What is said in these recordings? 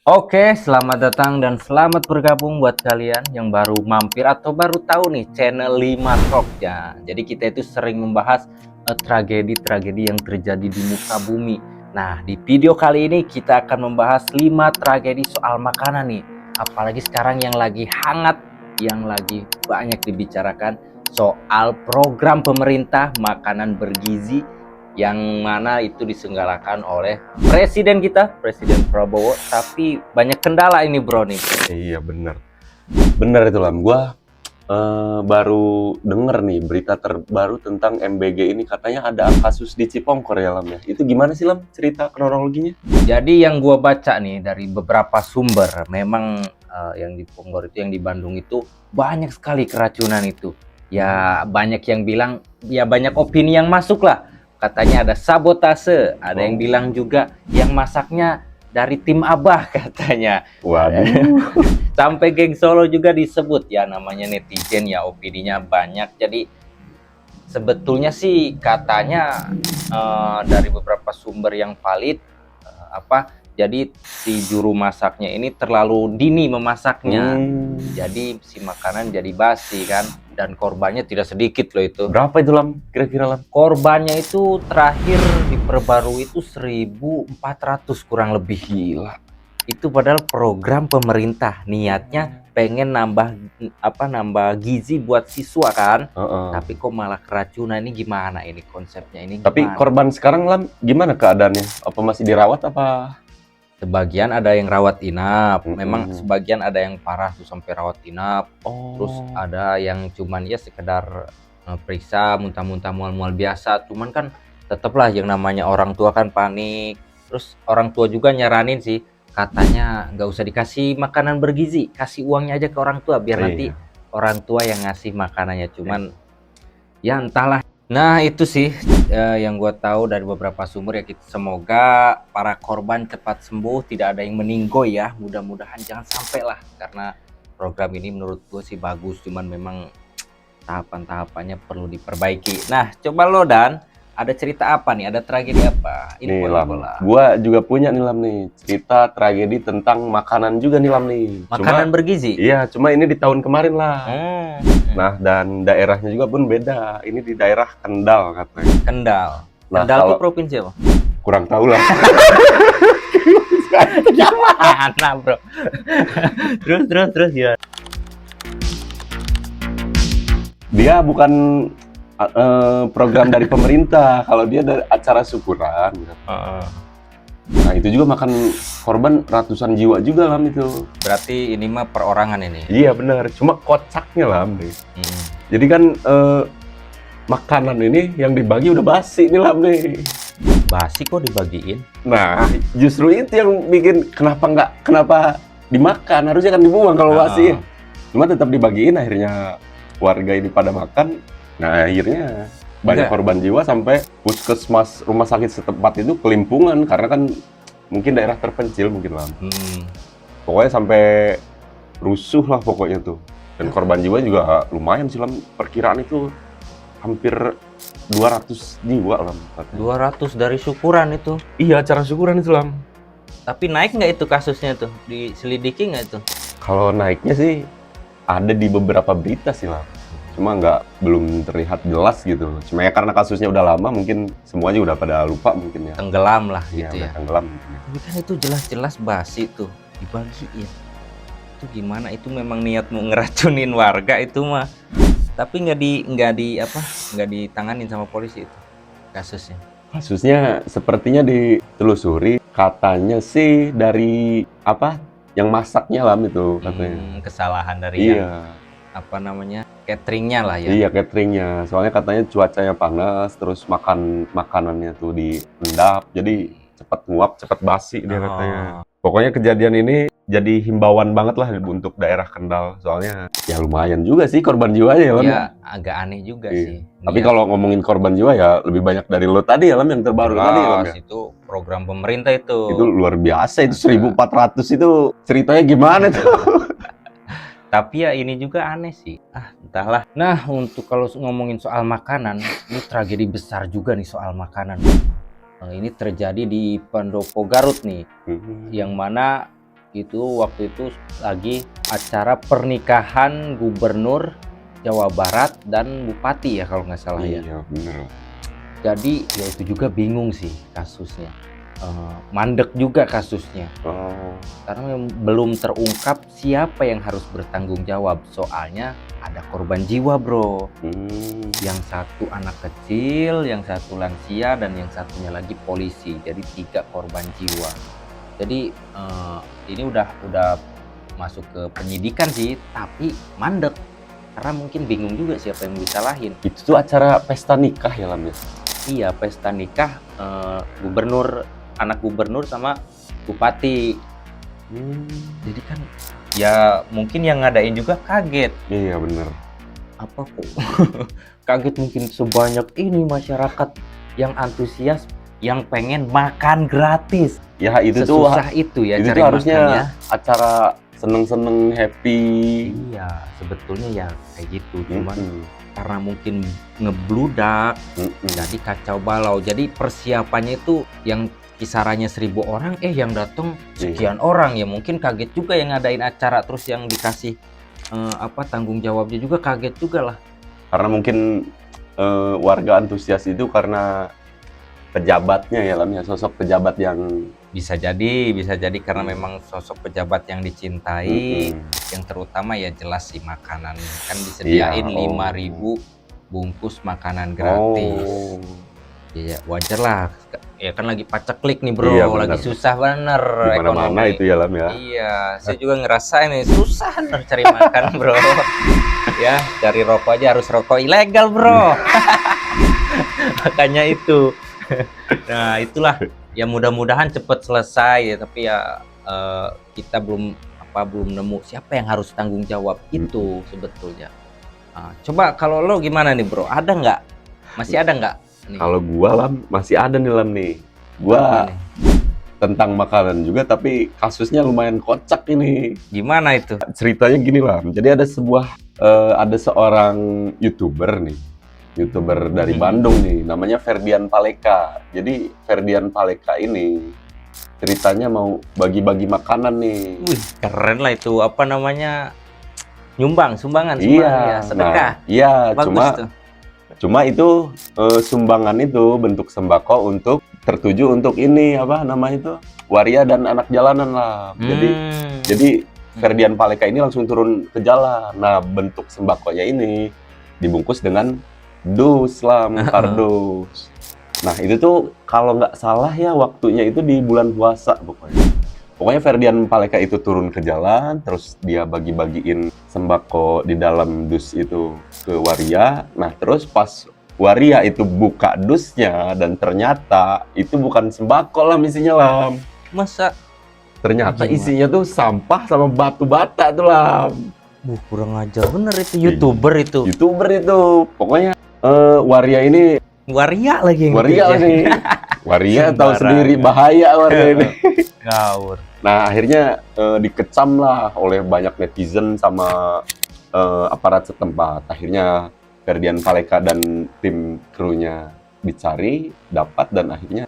Oke, selamat datang dan selamat bergabung buat kalian yang baru mampir atau baru tahu nih channel 5 Talk ya. Jadi kita itu sering membahas tragedi-tragedi yang terjadi di muka bumi. Nah, di video kali ini kita akan membahas 5 tragedi soal makanan nih. Apalagi sekarang yang lagi hangat, yang lagi banyak dibicarakan soal program pemerintah makanan bergizi yang mana itu diselenggarakan oleh presiden kita, Presiden Prabowo. Tapi banyak kendala ini bro nih. Iya bener, bener itu Lam. Gua baru denger nih berita terbaru tentang MBG ini, katanya ada kasus di Cipongkor ya Lam ya. Itu gimana sih Lam cerita kronologinya? Jadi yang gua baca nih dari beberapa sumber, memang yang di Ponggor itu, yang di Bandung itu banyak sekali keracunan itu. Ya banyak yang bilang, ya banyak opini yang masuk lah. Katanya ada sabotase, ada yang bilang juga yang masaknya dari tim Abah katanya. Waduh. Sampai geng Solo juga disebut ya, namanya netizen ya, opininya banyak. Jadi sebetulnya sih katanya dari beberapa sumber yang valid, jadi si juru masaknya ini terlalu dini memasaknya. Jadi si makanan jadi basi kan, dan korbannya tidak sedikit loh itu. Berapa itu Lam kira-kira Lam? Korbannya itu terakhir diperbarui itu 1.400 kurang lebih. Gila. Itu padahal program pemerintah, niatnya pengen nambah gizi buat siswa kan. Tapi kok malah keracunan. Ini gimana ini konsepnya ini? Tapi gimana? korban sekarang Lam gimana keadaannya? Apa masih dirawat apa? Sebagian ada yang rawat inap, memang sebagian ada yang parah tuh sampai rawat inap. Terus ada yang cuman ya sekedar periksa, muntah-muntah, mual-mual biasa. Cuman kan tetaplah yang namanya orang tua kan panik. Terus orang tua juga nyaranin sih, katanya nggak usah dikasih makanan bergizi, kasih uangnya aja ke orang tua biar nanti orang tua yang ngasih makanannya. Cuman ya entahlah. Nah itu sih yang gue tahu dari beberapa sumber ya. Semoga para korban cepat sembuh, tidak ada yang meninggoy ya. Mudah-mudahan jangan sampai lah, karena program ini menurut gue sih bagus. Cuman memang tahapan-tahapannya perlu diperbaiki. Nah coba lo Dan, ada cerita apa nih? Ada tragedi apa? Nih Lam, gua juga punya nih Lam nih cerita tragedi tentang makanan juga nih Lam nih. Makanan bergizi? Iya, cuma ini di tahun kemarin lah. Nah, dan daerahnya juga pun beda. Ini di daerah Kendal katanya. Kendal. Nah, Kendal itu provinsi apa? Kurang tahu lah. Gimana bro? terus ya. Dia bukan program dari pemerintah. Kalau dia dari acara syukuran. Nah, itu juga makan korban ratusan jiwa juga Lam itu. Berarti ini mah perorangan ini? Iya benar. Cuma kocaknya Lam nih. Jadi kan makanan ini yang dibagi udah basi nih Lam nih. Basi kok dibagiin? Nah, justru itu yang bikin kenapa dimakan, harusnya kan dibuang kalau basi. Cuma tetap dibagiin, akhirnya warga ini pada makan. Nah, akhirnya banyak korban jiwa sampai puskesmas rumah sakit setempat itu kelimpungan karena kan mungkin daerah terpencil mungkin Lam. Pokoknya sampai rusuh lah pokoknya tuh. Dan korban jiwa juga lumayan sih Lam, perkiraan itu hampir 200 jiwa Lam. 200 dari syukuran itu? Iya, acara syukuran itu Lam. Tapi naik nggak itu kasusnya tuh? Diselidiki nggak itu? Kalau naiknya sih ada di beberapa berita sih Lam. Cuma belum terlihat jelas gitu. Cuma ya karena kasusnya udah lama, mungkin semuanya udah pada lupa mungkin ya. Tenggelam lah gitu ya. Tenggelam. Tapi kan itu jelas-jelas basi tuh dibagiin. Itu gimana? Itu memang niat mau ngeracunin warga itu mah. Tapi nggak ditanganin sama polisi itu kasusnya. Kasusnya sepertinya ditelusuri, katanya sih dari yang masaknya Lam itu katanya. Kesalahan dari cateringnya lah ya. Iya, cateringnya. Soalnya katanya cuacanya panas, terus makanannya tuh diendap, jadi cepet nguap, cepet basi dia katanya. Pokoknya kejadian ini jadi himbauan banget lah untuk daerah Kendal. Soalnya ya lumayan juga sih korban jiwanya ya Lam. Iya, agak aneh juga sih. Tapi kalau ngomongin korban jiwa ya lebih banyak dari lo tadi ya Lam, yang terbaru tadi ya Lam ya. Itu program pemerintah itu. Itu luar biasa, itu 1.400 itu ceritanya gimana tuh? Tapi ya ini juga aneh sih. Entahlah. Nah, untuk kalau ngomongin soal makanan, ini tragedi besar juga nih soal makanan. Ini terjadi di Pendopo Garut nih, yang mana waktu itu lagi acara pernikahan gubernur Jawa Barat dan bupati ya kalau nggak salah ya. Iya bener. Jadi ya itu juga bingung sih kasusnya. Mandek juga kasusnya. Karena belum terungkap siapa yang harus bertanggung jawab. Soalnya ada korban jiwa, bro. Yang satu anak kecil, yang satu lansia, dan yang satunya lagi polisi. Jadi 3 korban jiwa. Jadi ini udah masuk ke penyidikan sih, tapi mandek. Karena mungkin bingung juga siapa yang disalahin. Itu tuh acara pesta nikah ya, Lam ya? Iya, pesta nikah anak gubernur sama bupati. Jadi kan ya mungkin yang ngadain juga kaget. Iya bener. Apa kok kaget mungkin sebanyak ini masyarakat yang antusias, yang pengen makan gratis. Ya itu Sesusah itu ya itu cari tuh harusnya makannya. acara seneng-seneng, happy. Iya, sebetulnya ya kayak gitu. Cuman karena mungkin ngebludak, jadi kacau balau. Jadi persiapannya itu yang kisarannya 1000 orang, yang datang sekian orang, ya mungkin kaget juga yang ngadain acara, terus yang dikasih tanggung jawabnya juga kaget juga lah. Karena mungkin warga antusias itu karena pejabatnya ya, Lam ya, sosok pejabat yang bisa jadi karena memang sosok pejabat yang dicintai, yang terutama ya jelas sih makanan kan disediain 5.000 bungkus makanan gratis. Ya wajar lah, ya kan lagi paceklik nih bro, lagi susah bener mana itu ya, Lam ya. Iya, saya juga ngerasain nih susah bener cari makan bro. Ya cari rokok aja harus rokok ilegal bro. Makanya itu. Nah itulah ya, mudah-mudahan cepet selesai ya, tapi ya kita belum nemu siapa yang harus tanggung jawab itu sebetulnya. Coba kalau lo gimana nih bro, ada nggak, masih ada nggak? Kalau gua, Lam, masih ada nih, Lam nih. Gua tentang makanan juga, tapi kasusnya lumayan kocak ini. Gimana itu? Ceritanya gini, Lam. Jadi ada seorang YouTuber nih. YouTuber dari Bandung nih, namanya Ferdian Paleka. Jadi Ferdian Paleka ini ceritanya mau bagi-bagi makanan nih. Wih, keren lah itu, apa namanya? Sumbangan ya, sedekah. Nah, iya, bagus cuma itu sumbangan itu bentuk sembako untuk tertuju untuk ini apa namanya itu waria dan anak jalanan lah. Jadi Ferdian Paleka ini langsung turun ke jalan. Nah, bentuk sembakonya ini dibungkus dengan dus, Lam, kardus. Nah, itu tuh kalau nggak salah ya waktunya itu di bulan puasa pokoknya. Pokoknya Ferdian Paleka itu turun ke jalan, terus dia bagi-bagiin sembako di dalam dus itu ke waria. Nah, terus pas waria itu buka dusnya dan ternyata itu bukan sembako lah isinya, Lam. Masa? Ternyata isinya tuh sampah sama batu bata tuh, Lam. Kurang ajar bener itu YouTuber itu. Pokoknya waria ini lagi. Waria tahu sendiri bahaya waria ini. Ngawur. Nah, akhirnya dikecam lah oleh banyak netizen sama aparat setempat. Akhirnya Ferdian Paleka dan tim krunya dicari, dapat, dan akhirnya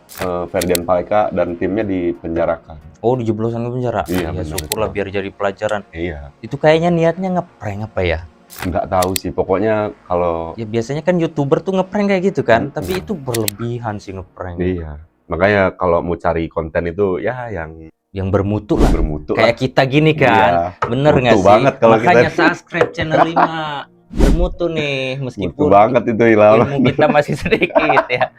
Ferdian Paleka dan timnya dipenjarakan. Oh, dijeblosan ke penjara? Iya, ya syukurlah biar jadi pelajaran. Iya. Itu kayaknya niatnya ngeprank apa ya? Nggak tahu sih, pokoknya kalau... Ya biasanya kan YouTuber tuh ngeprank kayak gitu kan, tapi itu berlebihan sih ngeprank. Iya, makanya kalau mau cari konten itu ya yang bermutu lah. Kayak kita gini kan, iya, bener nggak sih? Banget kalau makanya kita... subscribe channel 5. Bermutu nih, meskipun mutu banget itu ilmu kita masih sedikit ya.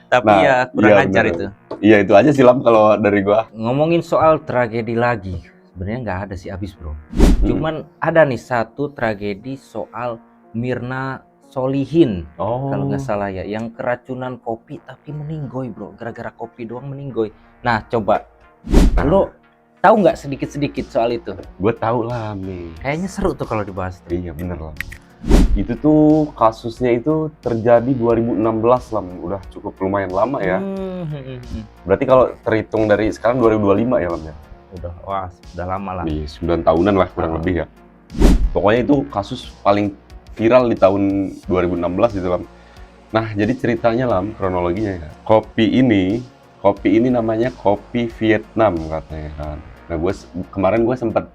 Tapi ya kurang ajar itu. Iya, itu aja sih, Lam, kalau dari gua. Ngomongin soal tragedi lagi, sebenarnya nggak ada sih habis bro. Cuman ada nih satu tragedi soal Mirna Solihin, kalau nggak salah ya, yang keracunan kopi tapi meninggoy bro, gara-gara kopi doang meninggoy. Nah coba, lo tahu nggak sedikit-sedikit soal itu? Gue tahu lah, nih. Kayaknya seru tuh kalau dibahas. Iya bener lah. Itu tuh kasusnya itu terjadi 2016 lah, udah cukup lumayan lama ya. Berarti kalau terhitung dari sekarang 2025 ya, Lam ya? Udah lama lah. 9 tahunan lah kurang lebih ya. Pokoknya itu kasus paling viral di tahun 2016 gitu, Lam. Nah, jadi ceritanya, Lam, kronologinya ya. Kopi ini namanya kopi Vietnam katanya kan. Nah, kemarin gue sempat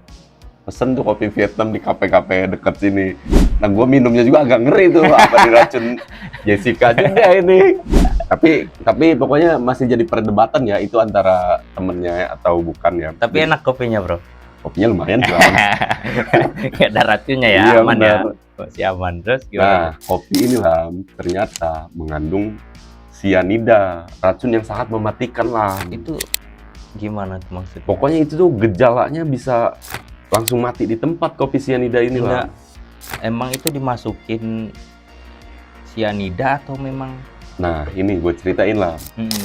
pesen tuh kopi Vietnam di kafe-kafe dekat sini. Nah, gue minumnya juga agak ngeri tuh, apa diracun Jessica juga ini. Tapi pokoknya masih jadi perdebatan ya, itu antara temennya atau bukan ya. Tapi Jadi, enak kopinya, Bro. kopinya lumayan sih. Nggak ada racunnya ya, Iya, aman benar. ya. Masih aman. Terus Nah, gimana? kopi ini lah ternyata mengandung sianida, racun yang sangat mematikan lah. Itu gimana tuh maksudnya? Pokoknya itu tuh gejalanya bisa langsung mati di tempat kopi sianida ini lah. Enggak, emang itu dimasukin sianida atau memang Nah, ini gue ceritain lah.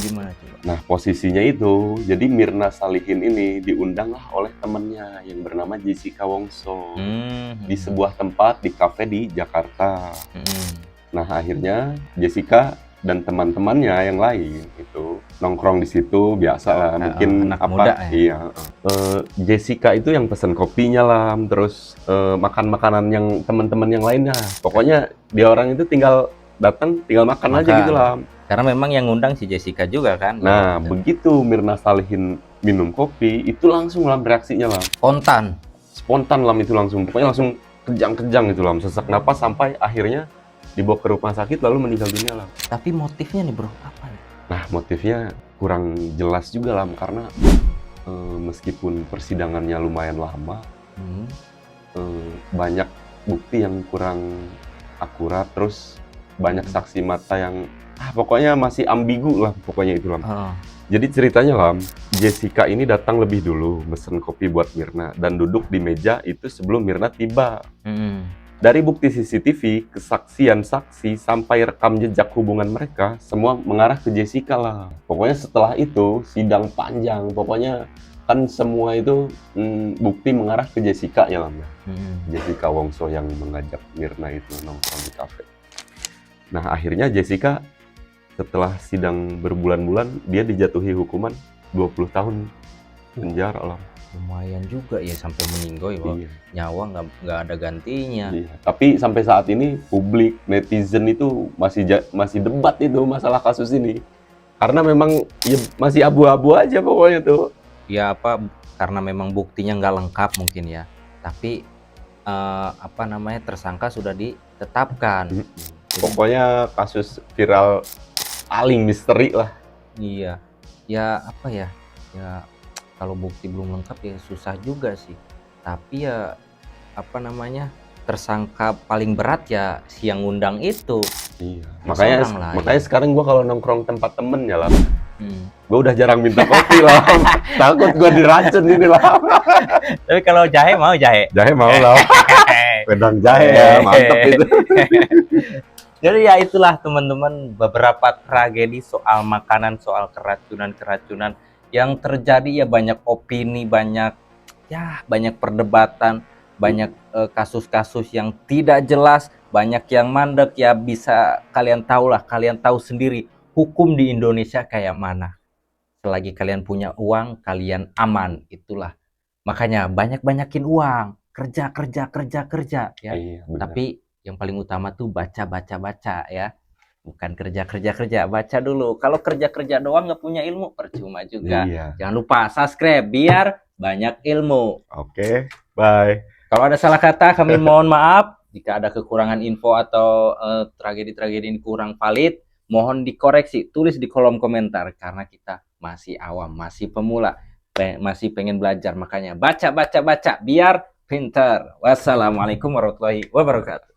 gimana coba? Nah, posisinya itu, jadi Mirna Salihin ini diundang lah oleh temennya yang bernama Jessica Wongso di sebuah tempat di kafe di Jakarta. Nah, akhirnya Jessica dan teman-temannya yang lain itu nongkrong di situ biasa lah, mungkin anak apa? muda ya? Iya. Jessica itu yang pesen kopinya lah, terus makan makanan yang teman-teman yang lainnya. Pokoknya dia orang itu tinggal datang, tinggal makan aja gitu lah. Karena memang yang ngundang si Jessica juga kan. Nah, gitu. begitu Mirna Salihin minum kopi, itu langsung lah reaksinya lah. Spontan Lam itu langsung, pokoknya langsung kejang-kejang gitu lah, sesak napas sampai akhirnya dibawa ke rumah sakit lalu meninggal dunia lah. Tapi motifnya nih bro, apa nih? Nah, motifnya kurang jelas juga lah, karena meskipun persidangannya lumayan lama, banyak bukti yang kurang akurat, terus banyak saksi mata yang pokoknya masih ambigu lah, pokoknya itu lah. Jadi ceritanya lah, Jessica ini datang lebih dulu mesen kopi buat Mirna dan duduk di meja itu sebelum Mirna tiba. Dari bukti CCTV, kesaksian saksi, sampai rekam jejak hubungan mereka, semua mengarah ke Jessica lah. Pokoknya setelah itu, sidang panjang. Pokoknya kan semua itu bukti mengarah ke Jessica ya lah. Jessica Wongso yang mengajak Mirna itu nongkrong di kafe. Nah, akhirnya Jessica setelah sidang berbulan-bulan, dia dijatuhi hukuman 20 tahun penjara lah. Lumayan juga ya sampai meninggal ya, iya. Nyawa nggak ada gantinya. Iya. Tapi sampai saat ini publik, netizen itu masih debat itu masalah kasus ini. Karena memang ya, masih abu-abu aja pokoknya tuh. Ya karena memang buktinya nggak lengkap mungkin ya. Tapi tersangka sudah ditetapkan. Pokoknya kasus viral paling misteri lah. Iya. Ya ya kalau bukti belum lengkap ya susah juga sih. Tapi ya tersangka paling berat ya si yang ngundang itu. Iya. Makanya sekarang gua kalau nongkrong tempat temen ya lah. Gue udah jarang minta kopi lah. Takut gue diracun ini lah. Tapi kalau jahe mau jahe? Jahe mau lah. Wedang jahe ya, mantep itu. Jadi ya itulah teman-teman beberapa tragedi soal makanan, soal keracunan yang terjadi ya, banyak opini, banyak perdebatan, banyak kasus-kasus yang tidak jelas, banyak yang mandek ya, bisa kalian tahu sendiri hukum di Indonesia kayak mana. Selagi kalian punya uang, kalian aman, itulah. Makanya banyakin uang, kerja ya. Iya, tapi yang paling utama tuh baca ya, bukan kerja, baca dulu. Kalau kerja doang nggak punya ilmu, percuma juga. Jangan lupa subscribe biar banyak ilmu. Oke, bye. Kalau ada salah kata kami mohon maaf. Jika ada kekurangan info atau tragedi-tragedi ini kurang valid, mohon dikoreksi, tulis di kolom komentar, karena kita masih awam, masih pemula, masih pengen belajar. Makanya baca biar pintar. Wassalamualaikum warahmatullahi wabarakatuh.